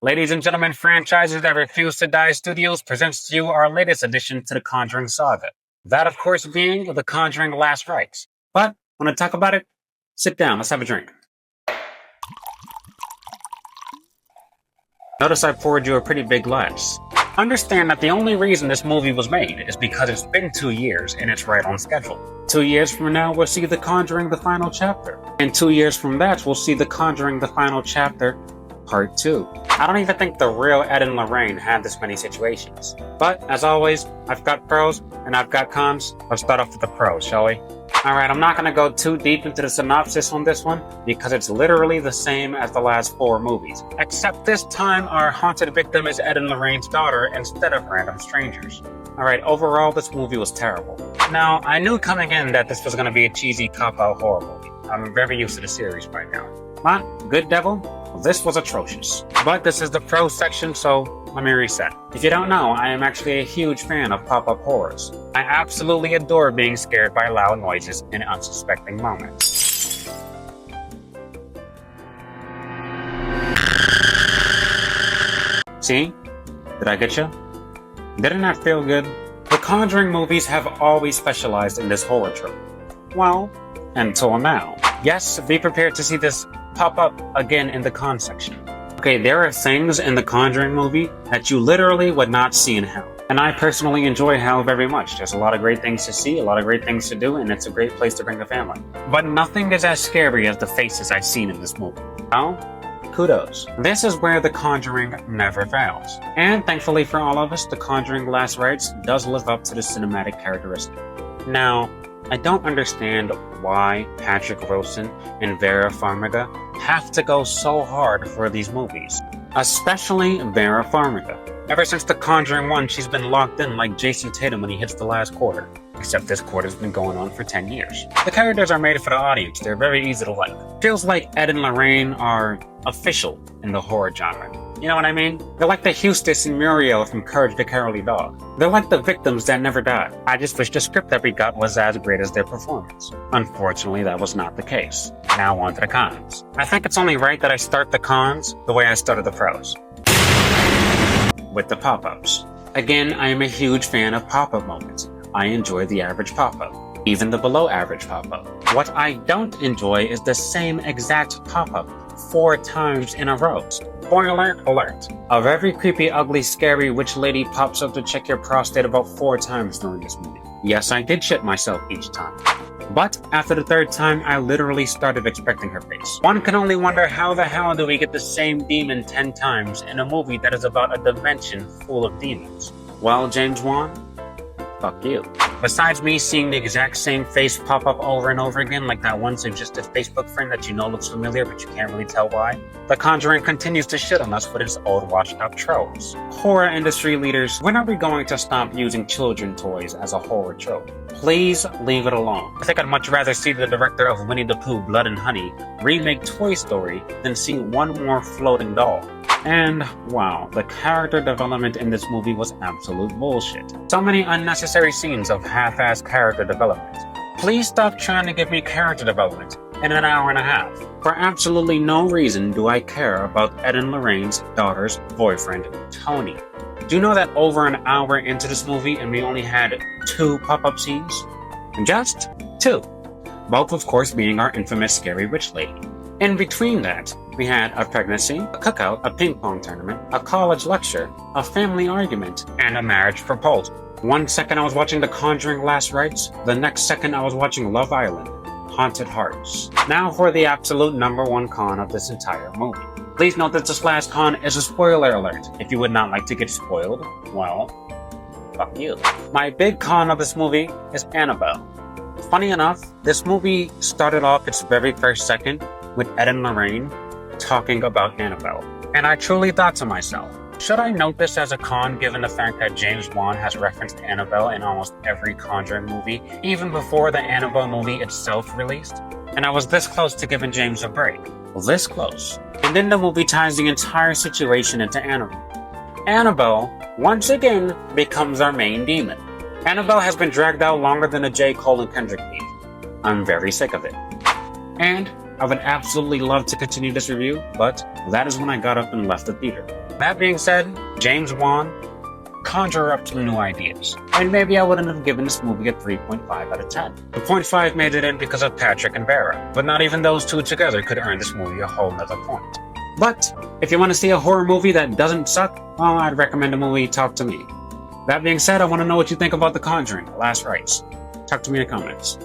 Ladies and gentlemen, Franchises That Refuse to Die Studios presents to you our latest addition to the Conjuring saga. That, of course, being the Conjuring Last Rites. But, want to talk about it? Sit down, let's have a drink. Notice I poured you a pretty big glass. Understand that the only reason this movie was made is because it's been 2 years and it's right on schedule. 2 years from now, we'll see The Conjuring the final chapter. And 2 years from that, we'll see The Conjuring the final chapter, part 2. I don't even think the real Ed and Lorraine had this many situations. But, as always, I've got pros and I've got cons. Let's start off with the pros, shall we? Alright, I'm not going to go too deep into the synopsis on this one, because it's literally the same as the last 4 movies. Except this time, our haunted victim is Ed and Lorraine's daughter instead of random strangers. Alright, overall, this movie was terrible. Now, I knew coming in that this was going to be a cheesy cop-out horror movie. I'm very used to the series by now. But, good devil, this was atrocious. But this is the pro section, so let me reset. If you don't know, I am actually a huge fan of pop-up horrors. I absolutely adore being scared by loud noises in unsuspecting moments. See? Did I get you? Didn't that feel good? The Conjuring movies have always specialized in this horror trope. Well, until now. Yes, be prepared to see this pop up again in the con section. Okay, there are things in the Conjuring movie that you literally would not see in hell. And I personally enjoy hell very much. There's a lot of great things to see, a lot of great things to do, and it's a great place to bring the family. But nothing is as scary as the faces I've seen in this movie. Oh? Kudos. This is where The Conjuring never fails. And thankfully for all of us, The Conjuring Last Rites does live up to the cinematic characteristic. Now, I don't understand why Patrick Wilson and Vera Farmiga have to go so hard for these movies. Especially Vera Farmiga. Ever since The Conjuring 1, she's been locked in like Jason Tatum when he hits the last quarter. Except this quarter's been going on for 10 years. The characters are made for the audience, they're very easy to like. Feels like Ed and Lorraine are official in the horror genre. You know what I mean? They're like the Eustace and Muriel from Courage the Cowardly Dog. They're like the victims that never died. I just wish the script that we got was as great as their performance. Unfortunately, that was not the case. Now on to the cons. I think it's only right that I start the cons the way I started the pros. With the pop-ups. Again, I am a huge fan of pop-up moments. I enjoy the average pop-up, even the below average pop-up. What I don't enjoy is the same exact pop-up 4 times in a row. Spoiler alert. Of every creepy, ugly, scary witch lady pops up to check your prostate about 4 times during this movie. Yes, I did shit myself each time. But after the 3rd time, I literally started expecting her face. One can only wonder how the hell do we get the same demon 10 times in a movie that is about a dimension full of demons? Well, James Wan, fuck you. Besides me seeing the exact same face pop up over and over again, like that one suggested Facebook friend that you know looks familiar but you can't really tell why, The Conjuring continues to shit on us with its old washed up tropes. Horror industry leaders, when are we going to stop using children toys as a horror trope? Please leave it alone. I think I'd much rather see the director of Winnie the Pooh, Blood and Honey remake Toy Story than see one more floating doll. And wow, the character development in this movie was absolute bullshit. So many unnecessary scenes of half-assed character development. Please stop trying to give me character development in an hour and a half. For absolutely no reason do I care about Ed and Lorraine's daughter's boyfriend, Tony. Do you know that over an hour into this movie and we only had 2 pop-up scenes? Just 2. Both of course being our infamous scary witch lady. In between that, we had a pregnancy, a cookout, a ping pong tournament, a college lecture, a family argument, and a marriage proposal. 1 second I was watching The Conjuring Last Rites, the next second I was watching Love Island, Haunted Hearts. Now for the absolute #1 con of this entire movie. Please note that this last con is a spoiler alert. If you would not like to get spoiled, well, fuck you. My big con of this movie is Annabelle. Funny enough, this movie started off its very first second with Ed and Lorraine talking about Annabelle. And I truly thought to myself, should I note this as a con given the fact that James Wan has referenced Annabelle in almost every Conjuring movie, even before the Annabelle movie itself released? And I was this close to giving James a break. This close. And then the movie ties the entire situation into Annabelle. Annabelle, once again, becomes our main demon. Annabelle has been dragged out longer than a J. Cole and Kendrick beef. I'm very sick of it. And I would absolutely love to continue this review, but that is when I got up and left the theater. That being said, James Wan, conjure up some new ideas. And maybe I wouldn't have given this movie a 3.5 out of 10. The 0.5 made it in because of Patrick and Vera, but not even those two together could earn this movie a whole nother point. But if you want to see a horror movie that doesn't suck, well, I'd recommend the movie Talk to Me. That being said, I want to know what you think about The Conjuring: The Last Rites. Talk to me in the comments.